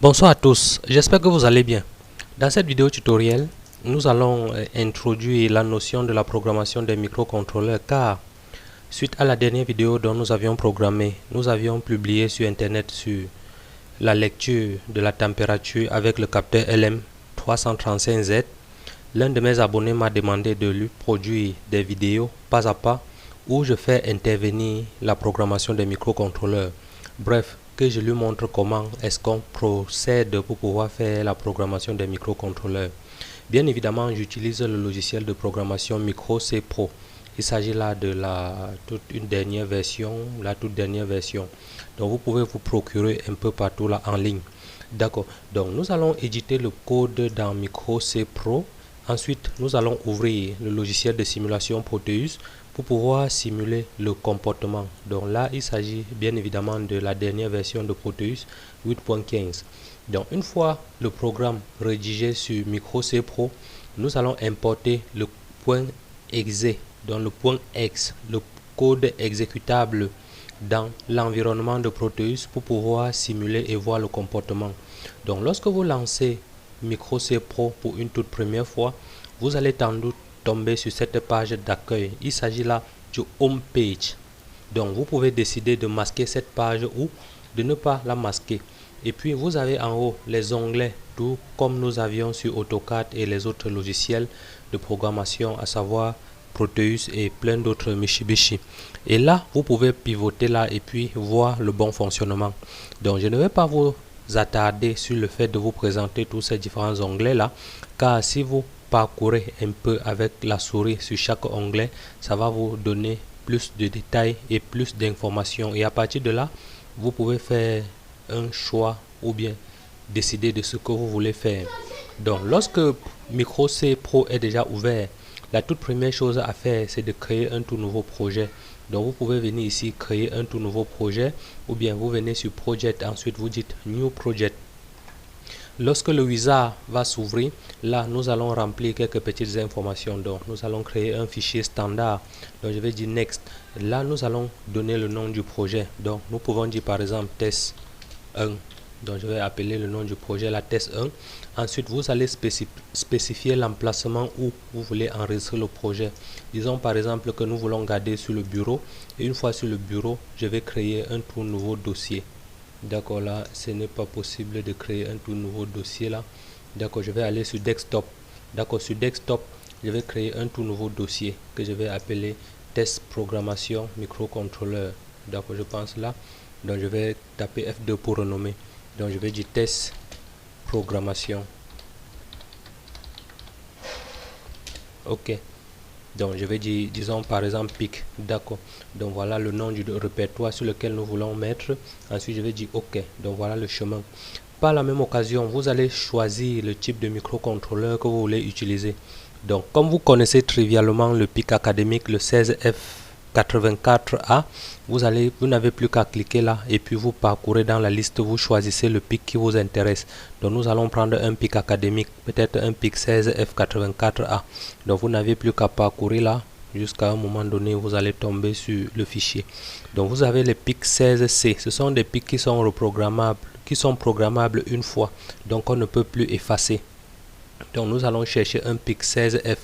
Bonsoir à tous, j'espère que vous allez bien. Dans cette vidéo tutoriel, nous allons introduire la notion de la programmation des microcontrôleurs car suite à la dernière vidéo dont nous avions programmé, nous avions publié sur internet sur la lecture de la température avec le capteur LM335Z. L'un de mes abonnés m'a demandé de lui produire des vidéos pas à pas où je fais intervenir la programmation des microcontrôleurs. Bref, que je lui montre comment est-ce qu'on procède pour pouvoir faire la programmation des microcontrôleurs. Bien évidemment, j'utilise le logiciel de programmation Micro C Pro. Il s'agit là de la toute dernière version. Donc vous pouvez vous procurer un peu partout là en ligne. D'accord. Donc nous allons éditer le code dans Micro C Pro. Ensuite, nous allons ouvrir le logiciel de simulation Proteus pour pouvoir simuler le comportement. Donc là, il s'agit bien évidemment de la dernière version de Proteus 8.15. Donc une fois le programme rédigé sur Micro C Pro, nous allons importer le point .exe, donc le point .x, le code exécutable dans l'environnement de Proteus pour pouvoir simuler et voir le comportement. Donc lorsque vous lancez Micro C Pro pour une toute première fois, vous allez sans doute tomber sur cette page d'accueil. Il s'agit là du home page. Donc vous pouvez décider de masquer cette page ou de ne pas la masquer. Et puis vous avez en haut les onglets, tout comme nous avions sur AutoCAD et les autres logiciels de programmation, à savoir Proteus et plein d'autres Mitsubishi. Et là, vous pouvez pivoter là et puis voir le bon fonctionnement. Donc je ne vais pas vous attarder sur le fait de vous présenter tous ces différents onglets là, car si vous parcourez un peu avec la souris sur chaque onglet, ça va vous donner plus de détails et plus d'informations, et à partir de là vous pouvez faire un choix ou bien décider de ce que vous voulez faire. Donc lorsque Micro C Pro est déjà ouvert, la toute première chose à faire, c'est de créer un tout nouveau projet. Donc vous pouvez venir ici créer un tout nouveau projet, ou bien vous venez sur Project, ensuite vous dites New Project. Lorsque le wizard va s'ouvrir, là nous allons remplir quelques petites informations. Donc nous allons créer un fichier standard. Donc je vais dire Next. Là nous allons donner le nom du projet. Donc nous pouvons dire par exemple test 1. Donc je vais appeler le nom du projet la test 1. Ensuite vous allez spécifier l'emplacement où vous voulez enregistrer le projet. Disons par exemple que nous voulons garder sur le bureau, et une fois sur le bureau, je vais créer un tout nouveau dossier. D'accord, là ce n'est pas possible de créer un tout nouveau dossier là. D'accord, je vais aller sur desktop. D'accord, sur desktop, je vais créer un tout nouveau dossier que je vais appeler test programmation microcontrôleur. D'accord, je pense là. Donc je vais taper F2 pour renommer. Donc je vais dire test programmation. Ok. Donc je vais dire, disons par exemple PIC. D'accord. Donc voilà le nom du répertoire sur lequel nous voulons mettre. Ensuite je vais dire OK. Donc voilà le chemin. Par la même occasion, vous allez choisir le type de microcontrôleur que vous voulez utiliser. Donc comme vous connaissez trivialement le PIC académique, le 16F84A, vous n'avez plus qu'à cliquer là et puis vous parcourez dans la liste, vous choisissez le PIC qui vous intéresse. Donc nous allons prendre un PIC académique, peut-être un PIC 16F84A. Donc vous n'avez plus qu'à parcourir là jusqu'à un moment donné, vous allez tomber sur le fichier. Donc vous avez les PIC 16C, ce sont des PIC qui sont reprogrammables, qui sont programmables une fois, donc on ne peut plus effacer. Donc nous allons chercher un PIC 16F.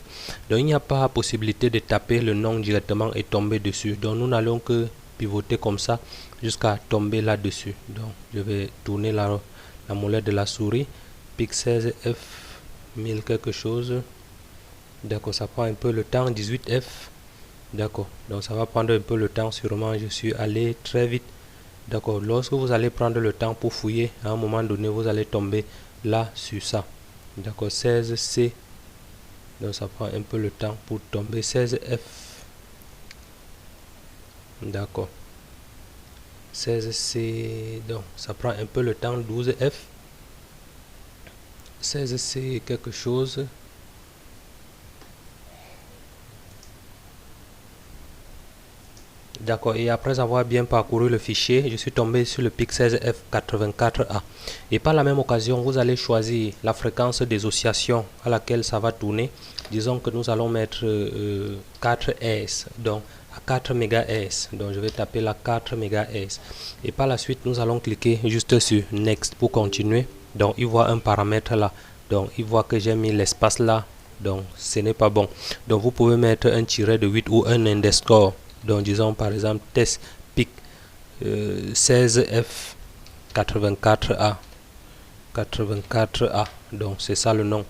Donc il n'y a pas possibilité de taper le nom directement et tomber dessus. Donc nous n'allons que pivoter comme ça jusqu'à tomber là-dessus. Donc je vais tourner la molette de la souris. PIC 16F 1000 quelque chose. D'accord, ça prend un peu le temps. 18F. D'accord, donc ça va prendre un peu le temps sûrement. Je suis allé très vite. D'accord, lorsque vous allez prendre le temps pour fouiller, à un moment donné, vous allez tomber là sur ça. D'accord, 16C. Donc ça prend un peu le temps pour tomber. 16F. D'accord. 16C. Donc ça prend un peu le temps. 12F. 16C quelque chose. D'accord, et après avoir bien parcouru le fichier, je suis tombé sur le PIC 16F84A. Et par la même occasion, vous allez choisir la fréquence des oscillations à laquelle ça va tourner. Disons que nous allons mettre 4 Hz, donc à 4 MHz. Donc je vais taper la 4 MHz. Et par la suite, nous allons cliquer juste sur Next pour continuer. Donc il voit un paramètre là, donc il voit que j'ai mis l'espace là, donc ce n'est pas bon. Donc vous pouvez mettre un tiret de 8 ou un underscore. Donc disons par exemple test pic 16F84A 84A. Donc c'est ça le nom.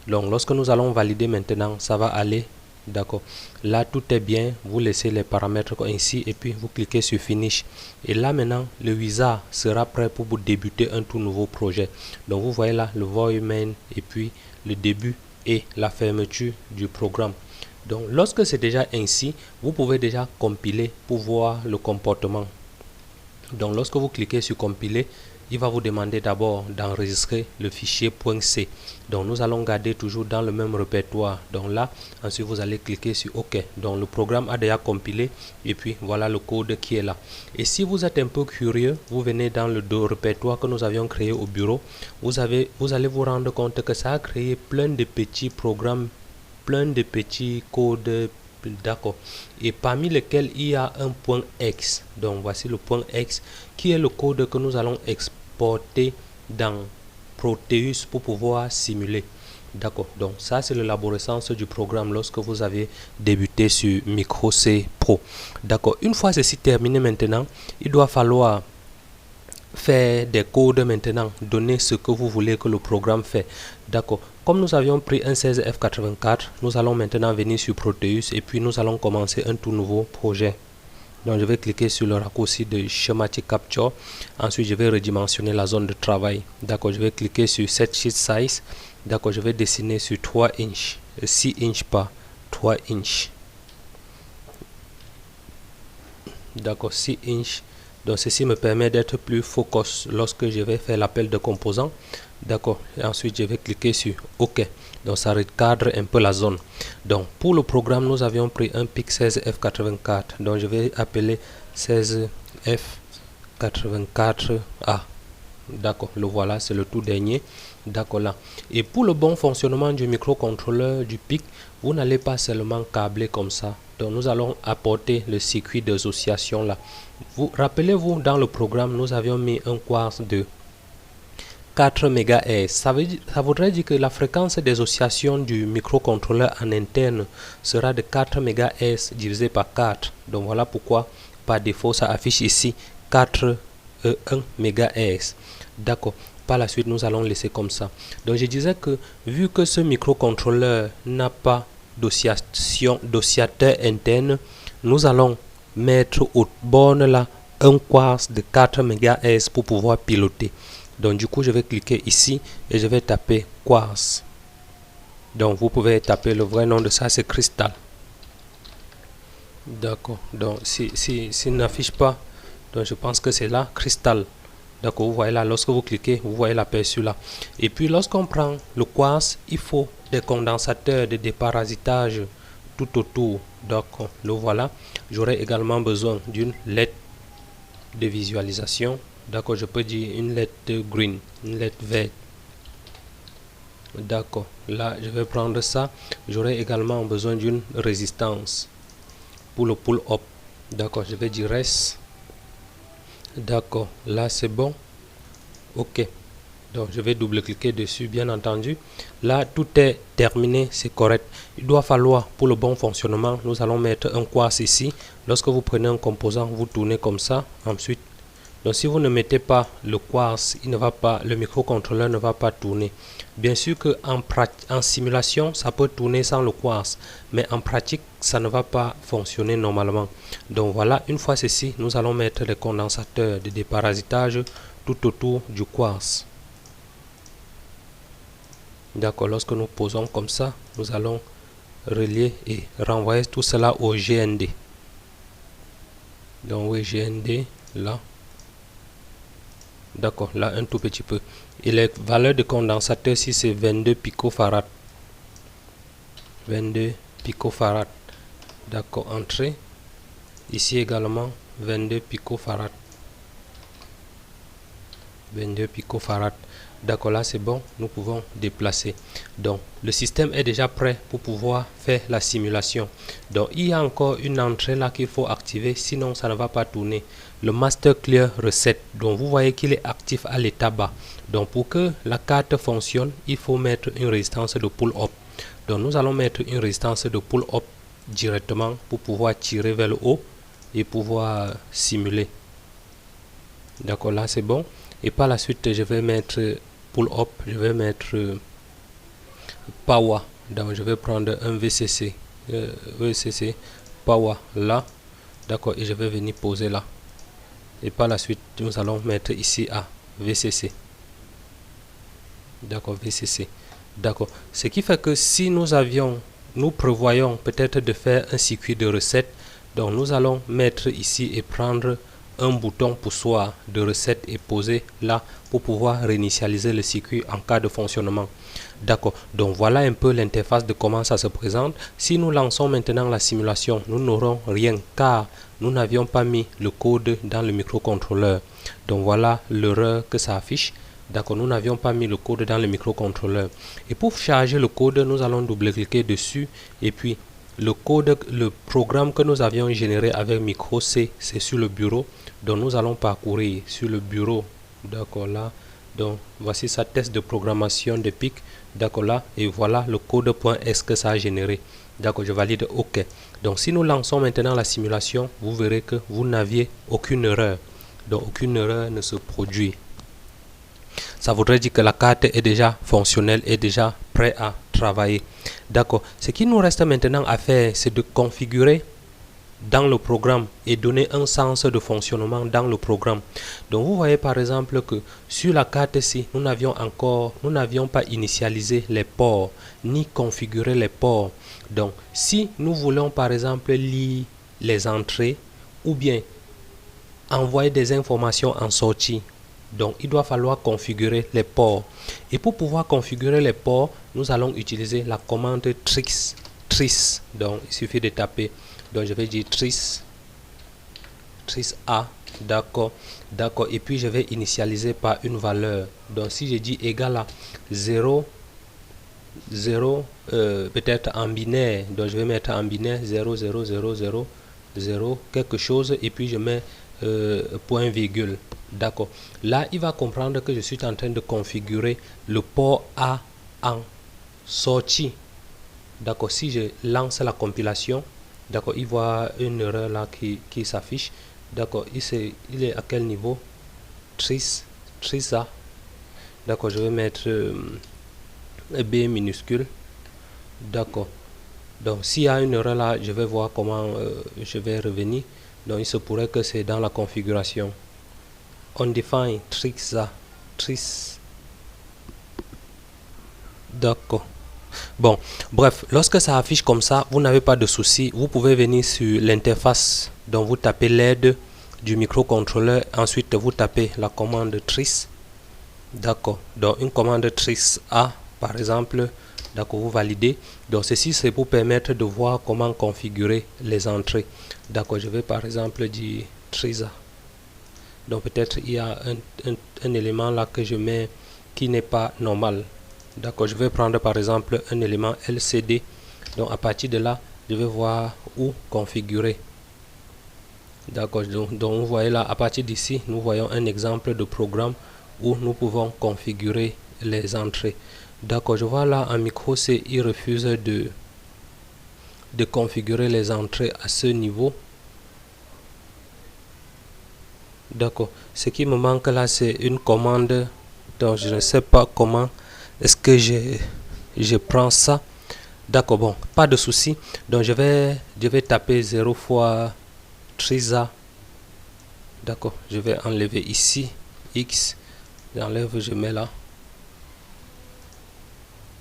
Donc lorsque nous allons valider maintenant, ça va aller. D'accord. Là tout est bien. Vous laissez les paramètres ainsi et puis vous cliquez sur finish. Et là maintenant le wizard sera prêt pour vous débuter un tout nouveau projet. Donc vous voyez là le void main et puis le début et la fermeture du programme. Donc lorsque c'est déjà ainsi, vous pouvez déjà compiler pour voir le comportement. Donc lorsque vous cliquez sur compiler, il va vous demander d'abord d'enregistrer le fichier .c. Donc nous allons garder toujours dans le même répertoire. Donc là, ensuite vous allez cliquer sur OK. Donc le programme a déjà compilé et puis voilà le code qui est là. Et si vous êtes un peu curieux, vous venez dans le répertoire que nous avions créé au bureau. Vous allez vous rendre compte que ça a créé plein de petits programmes, plein de petits codes. D'accord. Et parmi lesquels il y a un point X. Donc voici le point X qui est le code que nous allons exporter dans Proteus pour pouvoir simuler. D'accord. Donc ça c'est l'élaboration du programme lorsque vous avez débuté sur Micro C Pro. D'accord. Une fois ceci terminé maintenant, il doit falloir faire des codes maintenant, donner ce que vous voulez que le programme fait. D'accord. Comme nous avions pris un 16F84, nous allons maintenant venir sur Proteus et puis nous allons commencer un tout nouveau projet. Donc je vais cliquer sur le raccourci de Schematic Capture. Ensuite je vais redimensionner la zone de travail. D'accord. Je vais cliquer sur Set Sheet Size. D'accord. Je vais dessiner sur 3 inches. 6 inches pas 3 inches. D'accord. 6 inches. Donc ceci me permet d'être plus focus lorsque je vais faire l'appel de composants. D'accord. Et ensuite je vais cliquer sur OK. Donc ça recadre un peu la zone. Donc pour le programme, nous avions pris un pic 16F84. Donc je vais appeler 16F84A. D'accord, le voilà, c'est le tout dernier. D'accord là. Et pour le bon fonctionnement du microcontrôleur du PIC, vous n'allez pas seulement câbler comme ça. Donc nous allons apporter le circuit d'association là. Vous rappelez-vous, dans le programme, nous avions mis un quartz de 4 MHz. Ça voudrait dire que la fréquence des oscillations du microcontrôleur en interne sera de 4 MHz divisé par 4. Donc voilà pourquoi par défaut ça affiche ici 1 MHz. D'accord. Par la suite, nous allons laisser comme ça. Donc je disais que vu que ce microcontrôleur n'a pas d'oscillateur interne, nous allons mettre au borne là un quartz de 4 MHz pour pouvoir piloter. Donc du coup je vais cliquer ici et je vais taper quartz. Donc vous pouvez taper le vrai nom de ça, c'est cristal. D'accord. Donc si n'affiche pas, donc je pense que c'est là cristal. D'accord, vous voyez là, lorsque vous cliquez, vous voyez l'aperçu là. Et puis lorsqu'on prend le quartz, il faut des condensateurs de déparasitage tout autour. Donc le voilà. J'aurai également besoin d'une LED de visualisation. D'accord, je peux dire une LED green, une LED verte. D'accord, là je vais prendre ça. J'aurai également besoin d'une résistance pour le pull-up. D'accord, je vais dire rest. D'accord, là c'est bon. OK. Donc je vais double-cliquer dessus, bien entendu. Là tout est terminé, c'est correct. Il doit falloir, pour le bon fonctionnement, nous allons mettre un quartz ici. Lorsque vous prenez un composant, vous tournez comme ça. Ensuite, donc si vous ne mettez pas le quartz, il ne va pas, le microcontrôleur ne va pas tourner. Bien sûr que en simulation, ça peut tourner sans le quartz, mais en pratique, ça ne va pas fonctionner normalement. Donc voilà, une fois ceci, nous allons mettre les condensateurs de déparasitage tout autour du quartz. D'accord, lorsque nous posons comme ça, nous allons relier et renvoyer tout cela au GND. Donc oui, GND, là. D'accord, là un tout petit peu. Et les valeurs de condensateur, si c'est 22 picofarad. 22 picofarad. D'accord, entrée. Ici également 22 picofarad. 22 picofarad. D'accord, là c'est bon, nous pouvons déplacer. Donc le système est déjà prêt pour pouvoir faire la simulation. Donc il y a encore une entrée là qu'il faut activer, sinon ça ne va pas tourner. Le Master Clear Reset. Donc vous voyez qu'il est actif à l'état bas. Donc pour que la carte fonctionne, il faut mettre une résistance de pull-up. Donc nous allons mettre une résistance de pull-up directement pour pouvoir tirer vers le haut et pouvoir simuler. D'accord, là c'est bon. Et par la suite, je vais mettre pull-up, je vais mettre power. Donc je vais prendre un VCC, VCC power là. D'accord, et je vais venir poser là. Et par la suite, nous allons mettre ici à VCC. D'accord, VCC. D'accord. Ce qui fait que si nous prévoyons peut-être de faire un circuit de recette, donc nous allons mettre ici et prendre un bouton poussoir de recette et poser là pour pouvoir réinitialiser le circuit en cas de fonctionnement. D'accord. Donc voilà un peu l'interface de comment ça se présente. Si nous lançons maintenant la simulation, nous n'aurons rien car nous n'avions pas mis le code dans le microcontrôleur. Donc voilà l'erreur que ça affiche. D'accord, nous n'avions pas mis le code dans le microcontrôleur. Et pour charger le code, nous allons double-cliquer dessus. Et puis, le code, le programme que nous avions généré avec micro C, c'est sur le bureau. Donc, nous allons parcourir sur le bureau. D'accord, là. Donc, voici sa test de programmation de PIC. D'accord, là. Et voilà le code.s que ça a généré. D'accord, je valide OK. Donc, si nous lançons maintenant la simulation, vous verrez que vous n'aviez aucune erreur. Donc, aucune erreur ne se produit. Ça voudrait dire que la carte est déjà fonctionnelle et déjà prête à travailler. D'accord. Ce qui nous reste maintenant à faire, c'est de configurer dans le programme et donner un sens de fonctionnement dans le programme. Donc vous voyez par exemple que sur la carte-ci, nous n'avions pas initialisé les ports ni configuré les ports. Donc si nous voulons par exemple lire les entrées ou bien envoyer des informations en sortie, donc il doit falloir configurer les ports. Et pour pouvoir configurer les ports, nous allons utiliser la commande tris. Donc il suffit de taper. Donc je vais dire tris A. D'accord. Et puis je vais initialiser par une valeur. Donc si je dis égal à 0 peut-être en binaire, donc je vais mettre en binaire 0 0 0 0 0 quelque chose et puis je mets point virgule. D'accord. Là, il va comprendre que je suis en train de configurer le port A en sortie. D'accord. Si je lance la compilation, d'accord, il voit une erreur là qui s'affiche. D'accord. Il est à quel niveau? Tris A. D'accord. Je vais mettre B minuscule. D'accord. Donc, s'il y a une erreur là, je vais voir comment je vais revenir. Donc, il se pourrait que c'est dans la configuration. Undefined tris. D'accord. Bon, bref, lorsque ça affiche comme ça, vous n'avez pas de souci. Vous pouvez venir sur l'interface. Donc, vous tapez l'aide du microcontrôleur. Ensuite, vous tapez la commande tris. D'accord. Donc, une commande tris A, par exemple. D'accord, vous validez. Donc, ceci, c'est pour permettre de voir comment configurer les entrées. D'accord, je vais par exemple dire tris A. Donc peut-être il y a un élément là que je mets qui n'est pas normal. D'accord, je vais prendre par exemple un élément LCD. Donc à partir de là, je vais voir où configurer. D'accord, donc vous voyez là, à partir d'ici, nous voyons un exemple de programme où nous pouvons configurer les entrées. D'accord, je vois là en micro C, il refuse de configurer les entrées à ce niveau. D'accord. Ce qui me manque là, c'est une commande. Donc, je ne sais pas comment est-ce que je prends ça. D'accord, bon, pas de souci. Donc, je vais taper 0 fois trisa. D'accord, je vais enlever ici X. J'enlève, je mets là.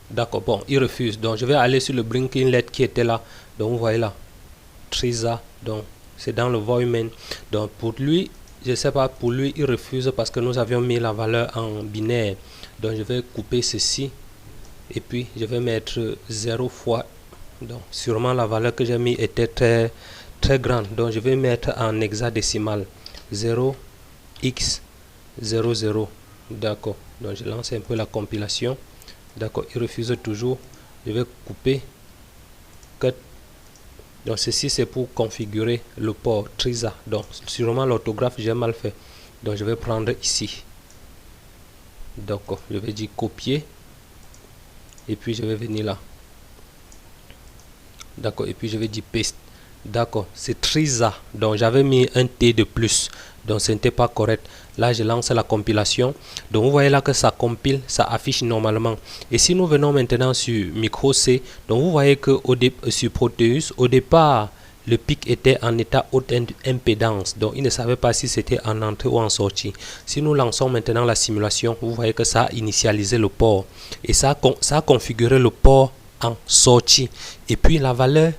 D'accord, bon, il refuse. Donc, je vais aller sur le bring inlet qui était là. Donc, vous voyez là. Trisa. Donc, c'est dans le void main. Donc, pour lui, je ne sais pas, pour lui, il refuse parce que nous avions mis la valeur en binaire. Donc, je vais couper ceci. Et puis, je vais mettre 0 fois. Donc, sûrement, la valeur que j'ai mis était très grande. Donc, je vais mettre en hexadécimal. 0, X, 0, 0. D'accord. Donc je lance un peu la compilation. D'accord, il refuse toujours. Je vais couper. Cut. Donc ceci c'est pour configurer le port Trisa. Donc sûrement l'orthographe j'ai mal fait. Donc je vais prendre ici. D'accord, je vais dire copier. Et puis je vais venir là. D'accord, et puis je vais dire paste. D'accord, c'est Trisa. Donc j'avais mis un T de plus. Donc ce n'était pas correct. Là je lance la compilation. Donc vous voyez là que ça compile, ça affiche normalement. Et si nous venons maintenant sur micro C, donc vous voyez que sur Proteus, au départ, le pic était en état haute impédance. Donc il ne savait pas si c'était en entrée ou en sortie. Si nous lançons maintenant la simulation, vous voyez que ça a initialisé le port. Et ça a configuré le port en sortie. Et puis la valeur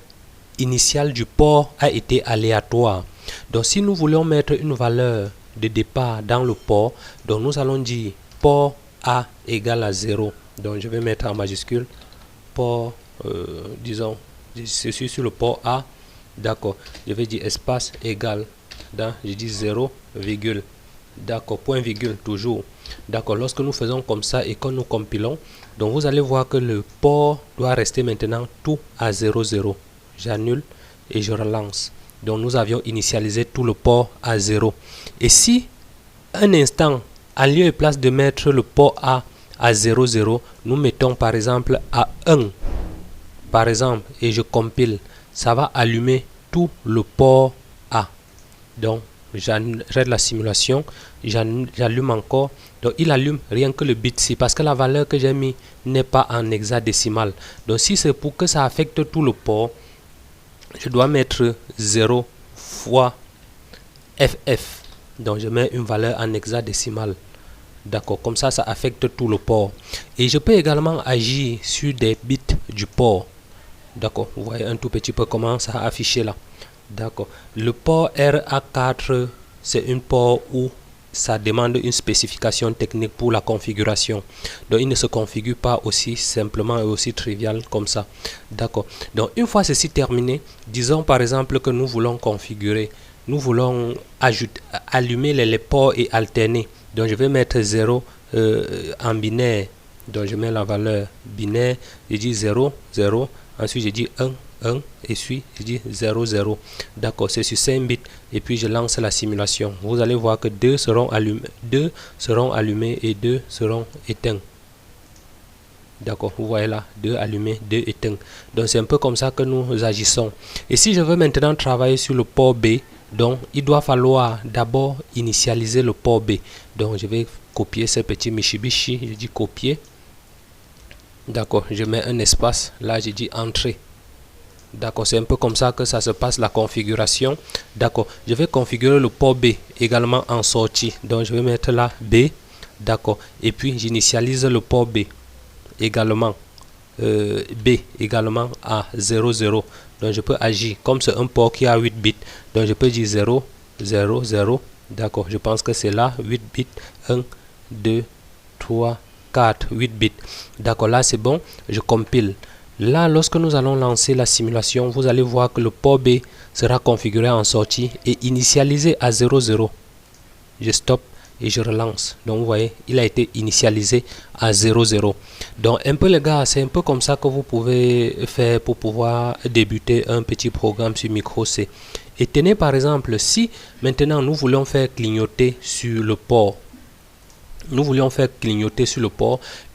initiale du port a été aléatoire. Donc si nous voulons mettre une valeur de départ dans le port, donc nous allons dire port A égale à 0. Donc je vais mettre en majuscule port, disons, je suis sur le port A. D'accord, je vais dire espace égal, je dis 0, virgule. D'accord, point virgule toujours. D'accord, lorsque nous faisons comme ça et que nous compilons, donc vous allez voir que le port doit rester maintenant tout à 0, 0. J'annule et je relance. Donc nous avions initialisé tout le port à 0. Et si un instant, à lieu et place de mettre le port A à 0, 0, nous mettons par exemple à 1, par exemple, et je compile, ça va allumer tout le port A. Donc j'arrête la simulation, j'allume encore. Donc il allume rien que le bit C parce que la valeur que j'ai mis n'est pas en hexadécimal. Donc si c'est pour que ça affecte tout le port, je dois mettre 0 fois FF. Donc je mets une valeur en hexadécimal. D'accord, comme ça affecte tout le port. Et je peux également agir sur des bits du port. D'accord, vous voyez un tout petit peu comment ça a affiché là. D'accord, le port RA4, c'est un port où ça demande une spécification technique pour la configuration. Donc il ne se configure pas aussi simplement et aussi trivial comme ça. D'accord, donc une fois ceci terminé, disons par exemple que nous voulons configurer, nous voulons allumer les ports et alterner. Donc je vais mettre 0 en binaire. Donc je mets la valeur binaire, je dis 0, 0, ensuite je dis 1, 1, et puis je dis 0, 0. D'accord, c'est sur 5 bits. Et puis je lance la simulation. Vous allez voir que 2 seront allumés et 2 seront éteints. D'accord, vous voyez là, 2 allumés, 2 éteints. Donc c'est un peu comme ça que nous agissons. Et si je veux maintenant travailler sur le port B, donc il doit falloir d'abord initialiser le port B. Donc je vais copier ce petit Mitsubishi, je dis copier. D'accord, je mets un espace, là je dis entrée. D'accord, c'est un peu comme ça que ça se passe la configuration. D'accord, je vais configurer le port B également en sortie. Donc je vais mettre là B. D'accord, et puis j'initialise le port B également. B également à 0, 0. Donc je peux agir comme c'est un port qui a 8 bits. Donc je peux dire 0, 0, 0. D'accord, je pense que c'est là 8 bits. 1, 2, 3, 4, 8 bits. D'accord, là c'est bon. Je compile. Là, lorsque nous allons lancer la simulation, vous allez voir que le port B sera configuré en sortie et initialisé à 0, 0. Je stoppe et je relance. Donc vous voyez, il a été initialisé à 0, 0. Donc un peu les gars, c'est un peu comme ça que vous pouvez faire pour pouvoir débuter un petit programme sur micro C. Et tenez par exemple, si maintenant nous voulons faire clignoter sur le port,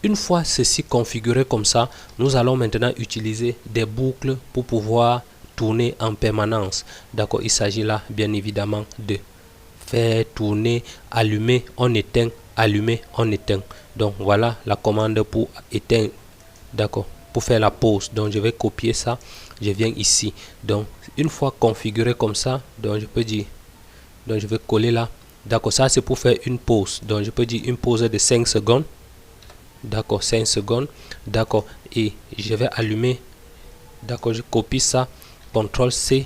une fois ceci configuré comme ça, nous allons maintenant utiliser des boucles pour pouvoir tourner en permanence. D'accord, il s'agit là bien évidemment de faire tourner, allumer, on éteint, allumer, on éteint. Donc voilà la commande pour éteindre. D'accord, pour faire la pause. Donc je vais copier ça, je viens ici. Donc une fois configuré comme ça, donc je peux dire, donc je vais coller là. D'accord, ça c'est pour faire une pause. Donc je peux dire une pause de 5 secondes. D'accord, 5 secondes. D'accord, et je vais allumer. D'accord, je copie ça. CTRL C.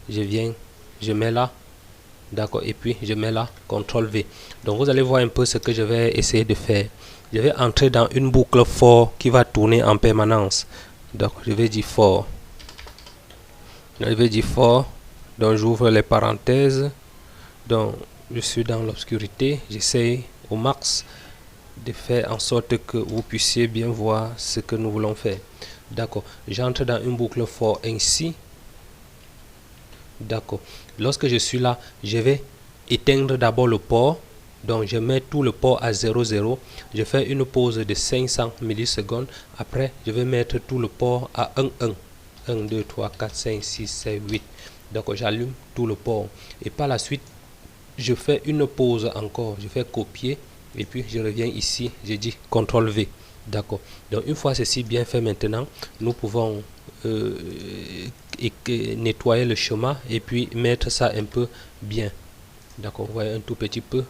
Je viens, je mets là. D'accord, et puis je mets là. CTRL V. Donc vous allez voir un peu ce que je vais essayer de faire. Je vais entrer dans une boucle for qui va tourner en permanence. Donc je vais dire for. Je vais dire for. Donc j'ouvre les parenthèses. Donc je suis dans l'obscurité, j'essaie au max. de faire en sorte que vous puissiez bien voir ce que nous voulons faire. D'accord, j'entre dans une boucle for ainsi. D'accord, lorsque je suis là, je vais éteindre d'abord le port. Donc je mets tout le port à 00. Je fais une pause de 500 millisecondes. Après, je vais mettre tout le port à 11. 1, 2, 3, 4, 5, 6, 7, 8. Donc j'allume tout le port. Et par la suite, je fais une pause encore. Je fais copier. Et puis je reviens ici. Je dis CTRL V. D'accord. Donc une fois ceci bien fait maintenant, nous pouvons nettoyer le schéma et puis mettre ça un peu bien. D'accord. Vous voyez un tout petit peu.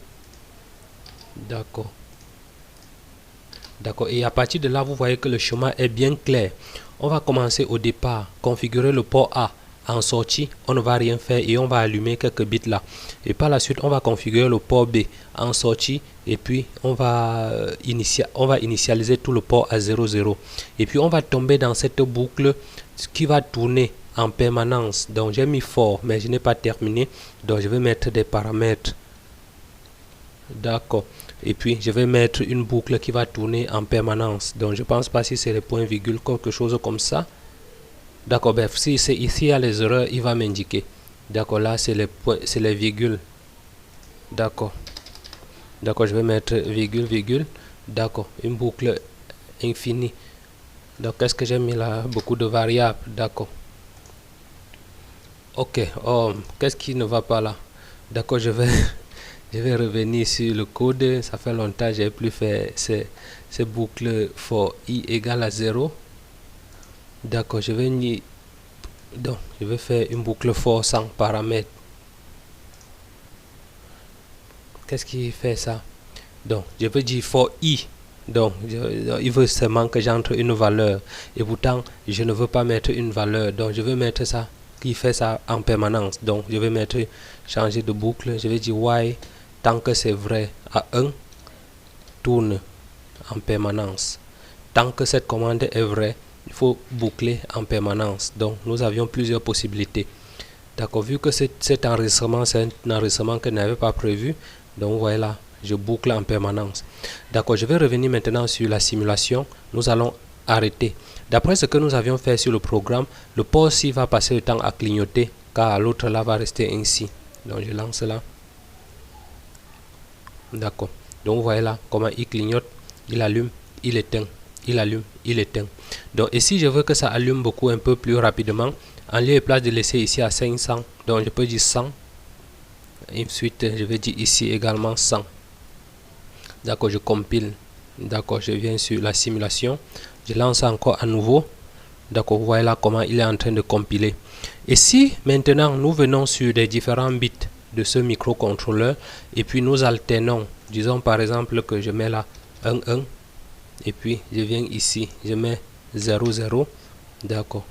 D'accord. D'accord. Et à partir de là, vous voyez que le schéma est bien clair. On va commencer au départ, configurer le port A. En sortie, on ne va rien faire et on va allumer quelques bits là. Et par la suite, on va configurer le port B en sortie et puis on va initialiser tout le port à 00. Et puis on va tomber dans cette boucle qui va tourner en permanence. Donc j'ai mis for, mais je n'ai pas terminé. Donc je vais mettre des paramètres. D'accord. Et puis je vais mettre une boucle qui va tourner en permanence. Donc je pense pas si c'est les points virgules, quelque chose comme ça. D'accord, bref, si c'est ici il y a les erreurs, il va m'indiquer. D'accord, là c'est les points, c'est les virgules. D'accord. D'accord, je vais mettre virgule, virgule. D'accord, une boucle infinie. Donc qu'est-ce que j'ai mis là? Beaucoup de variables. D'accord. Ok, oh, qu'est-ce qui ne va pas là? D'accord, je vais revenir sur le code. Ça fait longtemps que j'ai plus fait ces boucles for i égale à 0. D'accord, je vais faire une boucle for sans paramètres. Qu'est-ce qui fait ça? Donc je veux dire for i. Donc il veut seulement que j'entre une valeur et pourtant je ne veux pas mettre une valeur. Donc je vais mettre ça qui fait ça en permanence. Donc je vais mettre changer de boucle. Je vais dire while tant que c'est vrai à 1 tourne en permanence. Tant que cette commande est vraie, il faut boucler en permanence. Donc nous avions plusieurs possibilités. D'accord, vu que cet enregistrement c'est un enregistrement que je n'avais pas prévu, donc voilà, je boucle en permanence. D'accord, je vais revenir maintenant sur la simulation. Nous allons arrêter. D'après ce que nous avions fait sur le programme, le port ci va passer le temps à clignoter car l'autre là va rester ainsi. Donc je lance là. D'accord, donc vous voyez là comment il clignote, il allume, il éteint, il allume, il éteint. Donc et si je veux que ça allume beaucoup un peu plus rapidement, en lieu et place de laisser ici à 500, donc je peux dire 100. Et ensuite je vais dire ici également 100. D'accord, je compile. D'accord, je viens sur la simulation, je lance encore à nouveau. D'accord, vous voyez là comment il est en train de compiler. Et si maintenant nous venons sur les différents bits de ce microcontrôleur et puis nous alternons, disons par exemple que je mets là 1 1 et puis je viens ici, je mets 0 0. D'accord,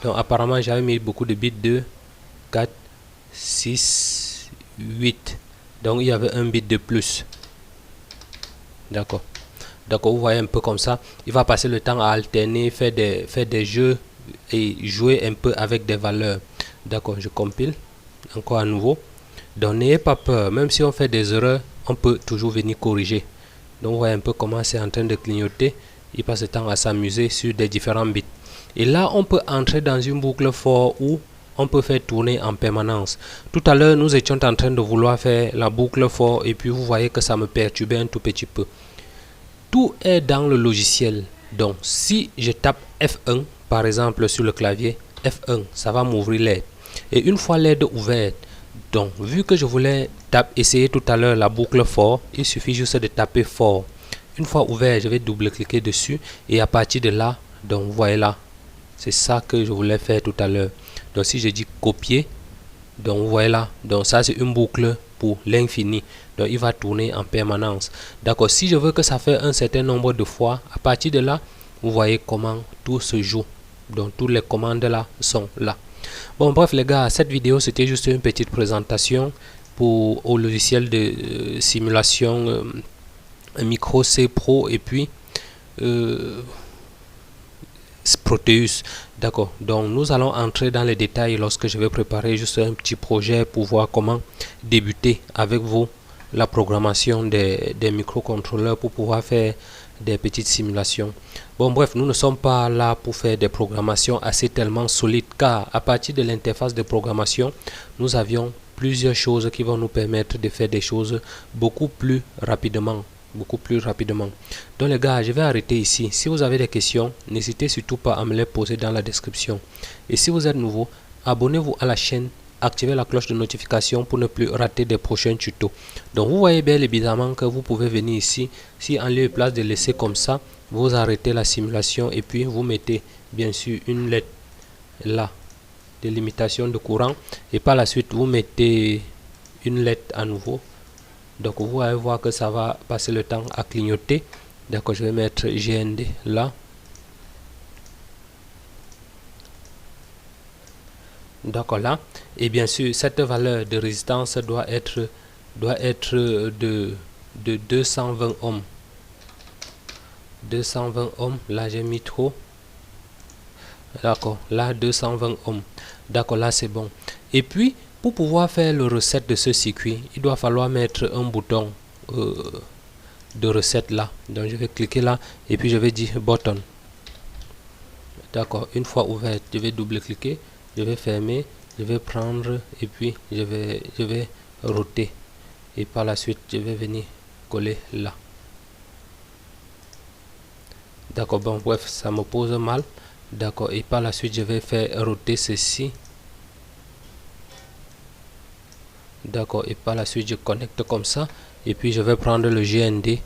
donc apparemment j'avais mis beaucoup de bits, 2 4 6 8, donc il y avait un bit de plus. D'accord, d'accord, vous voyez un peu comme ça, il va passer le temps à alterner, faire des jeux et jouer un peu avec des valeurs. D'accord, je compile encore à nouveau. Donc n'ayez pas peur, même si on fait des erreurs, on peut toujours venir corriger. Donc vous voyez un peu comment c'est en train de clignoter. Il passe le temps à s'amuser sur des différents bits. Et là on peut entrer dans une boucle for où on peut faire tourner en permanence. Tout à l'heure nous étions en train de vouloir faire la boucle for et puis vous voyez que ça me perturbait un tout petit peu. Tout est dans le logiciel. Donc si je tape F1 par exemple sur le clavier, F1 ça va m'ouvrir l'aide. Et une fois l'aide ouverte, donc vu que je voulais essayer tout à l'heure la boucle for, il suffit juste de taper for. Une fois ouvert, je vais double-cliquer dessus et à partir de là, donc vous voyez là, c'est ça que je voulais faire tout à l'heure. Donc si je dis copier, donc vous voyez là, donc ça c'est une boucle pour l'infini. Donc il va tourner en permanence. D'accord, si je veux que ça fait un certain nombre de fois, à partir de là, vous voyez comment tout se joue. Donc toutes les commandes là sont là. Bon bref les gars, cette vidéo c'était juste une petite présentation au logiciel de simulation Micro C Pro et puis Proteus. D'accord, donc nous allons entrer dans les détails lorsque je vais préparer juste un petit projet pour voir comment débuter avec vos la programmation des microcontrôleurs pour pouvoir faire des petites simulations. Bon, bref, nous ne sommes pas là pour faire des programmations assez tellement solides, car à partir de l'interface de programmation, nous avions plusieurs choses qui vont nous permettre de faire des choses beaucoup plus rapidement. Donc les gars, je vais arrêter ici. Si vous avez des questions, n'hésitez surtout pas à me les poser dans la description. Et si vous êtes nouveau, abonnez-vous à la chaîne, activez la cloche de notification pour ne plus rater des prochains tutos. Donc vous voyez bien évidemment que vous pouvez venir ici. Si en lieu et place de laisser comme ça, vous arrêtez la simulation et puis vous mettez bien sûr une lettre là de limitation de courant, et par la suite vous mettez une lettre à nouveau. Donc vous allez voir que ça va passer le temps à clignoter. D'accord, je vais mettre GND là. D'accord, là. Et bien sûr, cette valeur de résistance doit être de 220 ohms. 220 ohms, là j'ai mis trop. D'accord, là 220 ohms. D'accord, là c'est bon. Et puis, pour pouvoir faire le recette de ce circuit, il doit falloir mettre un bouton de recette là. Donc je vais cliquer là et puis je vais dire button. D'accord, une fois ouvert, je vais double-cliquer, je vais fermer, je vais prendre et puis je vais roter. Et par la suite, je vais venir coller là. D'accord, bon, bref, ça me pose mal. D'accord, et par la suite, je vais faire roter ceci. D'accord, et par la suite, je connecte comme ça. Et puis, je vais prendre le GND.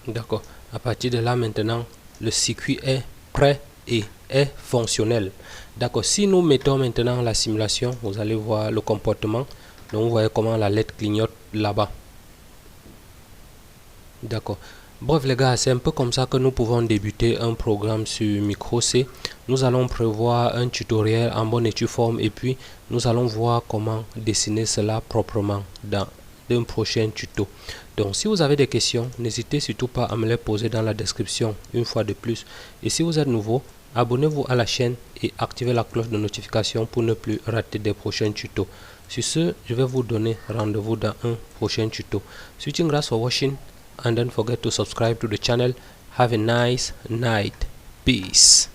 D'accord, à partir de là, maintenant, le circuit est prêt et est fonctionnel. D'accord, si nous mettons maintenant la simulation, vous allez voir le comportement. Donc, vous voyez comment la lettre clignote là-bas. D'accord. Bref les gars, c'est un peu comme ça que nous pouvons débuter un programme sur micro C. Nous allons prévoir un tutoriel en bonne et due forme et puis nous allons voir comment dessiner cela proprement dans un prochain tuto. Donc si vous avez des questions, n'hésitez surtout pas à me les poser dans la description une fois de plus. Et si vous êtes nouveau, abonnez-vous à la chaîne et activez la cloche de notification pour ne plus rater des prochains tutos. Sur ce, je vais vous donner rendez-vous dans un prochain tuto. Switching grass for watching. And don't forget to subscribe to the channel. Have a nice night. Peace.